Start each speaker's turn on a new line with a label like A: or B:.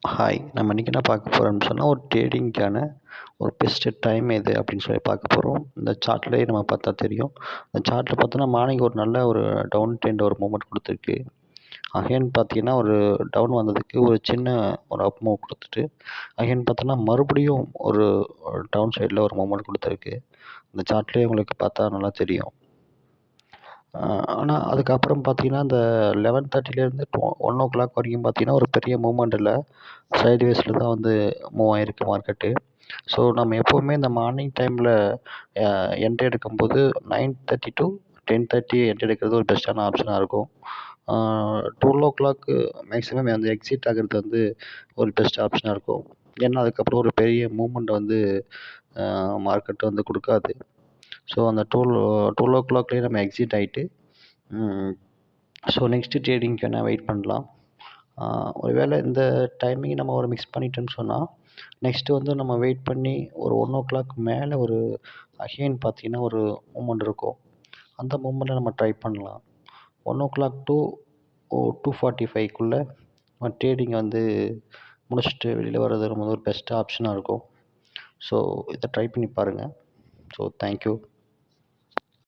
A: Hi, நம்ம இன்றைக்கி என்ன பார்க்க போகிறோம்னு சொன்னால், ஒரு ட்ரேடிங்க்கான ஒரு பெஸ்ட்டு டைம் எது அப்படின்னு சொல்லி பார்க்க போகிறோம். இந்த சார்ட்லேயே நம்ம பார்த்தா தெரியும். இந்த சார்ட்டில் பார்த்தோன்னா மார்னிங் ஒரு நல்ல ஒரு டவுன் ட்ரெண்ட் ஒரு மூவ்மெண்ட் கொடுத்துருக்கு. அகைன் பார்த்தீங்கன்னா ஒரு டவுன் வந்ததுக்கு ஒரு சின்ன ஒரு அப் மூவ் கொடுத்துட்டு, அகைன் பார்த்தோன்னா மறுபடியும் ஒரு டவுன் சைடில் ஒரு மூவ்மெண்ட் கொடுத்துருக்கு. இந்த சார்ட்லேயே உங்களுக்கு பார்த்தா நல்லா தெரியும். ஆனால் அதுக்கப்புறம் பார்த்தீங்கன்னா, இந்த 11:30லேருந்து 1:00 வரைக்கும் பார்த்தீங்கன்னா, ஒரு பெரிய மூவ்மெண்ட் இல்ல. சைட்வேஸில் தான் வந்து மூவ் ஆகிருக்கு மார்க்கெட்டு. ஸோ நம்ம எப்போவுமே இந்த மார்னிங் டைமில் என்ட்ரி எடுக்கும்போது 9:30 to 10:30 என்ட்ரி எடுக்கிறது ஒரு பெஸ்ட்டான ஆப்ஷனாக இருக்கும். 12:00 மேக்ஸிமம் வந்து எக்ஸிட் ஆகிறது வந்து ஒரு பெஸ்ட் ஆப்ஷனாக இருக்கும். ஏன்னா அதுக்கப்புறம் ஒரு பெரிய மூவ்மெண்ட் வந்து மார்க்கெட் வந்து கொடுக்காது. ஸோ அந்த 12:00லேயே நம்ம எக்ஸிட் ஆகிட்டு ஸோ நெக்ஸ்ட்டு ட்ரேடிங்க்கு வேணால் வெயிட் பண்ணலாம். ஒரு வேளை இந்த டைமிங் நம்ம ஒரு மிக்ஸ் பண்ணிட்டோன்னு சொன்னால், நெக்ஸ்ட்டு வந்து நம்ம வெயிட் பண்ணி ஒரு 1:00 மேலே ஒரு அகைன் பார்த்தீங்கன்னா ஒரு மூவ்மெண்ட் இருக்கும். அந்த மூவ்மெண்ட்டில் நம்ம ட்ரை பண்ணலாம். 1:00 to 2:45க்குள்ளே நம்ம ட்ரேடிங் வந்து முடிச்சுட்டு வெளியில் வர்றது ரொம்ப ஒரு பெஸ்ட் ஆப்ஷனாக இருக்கும். ஸோ இதை ட்ரை பண்ணி பாருங்கள். So thank you.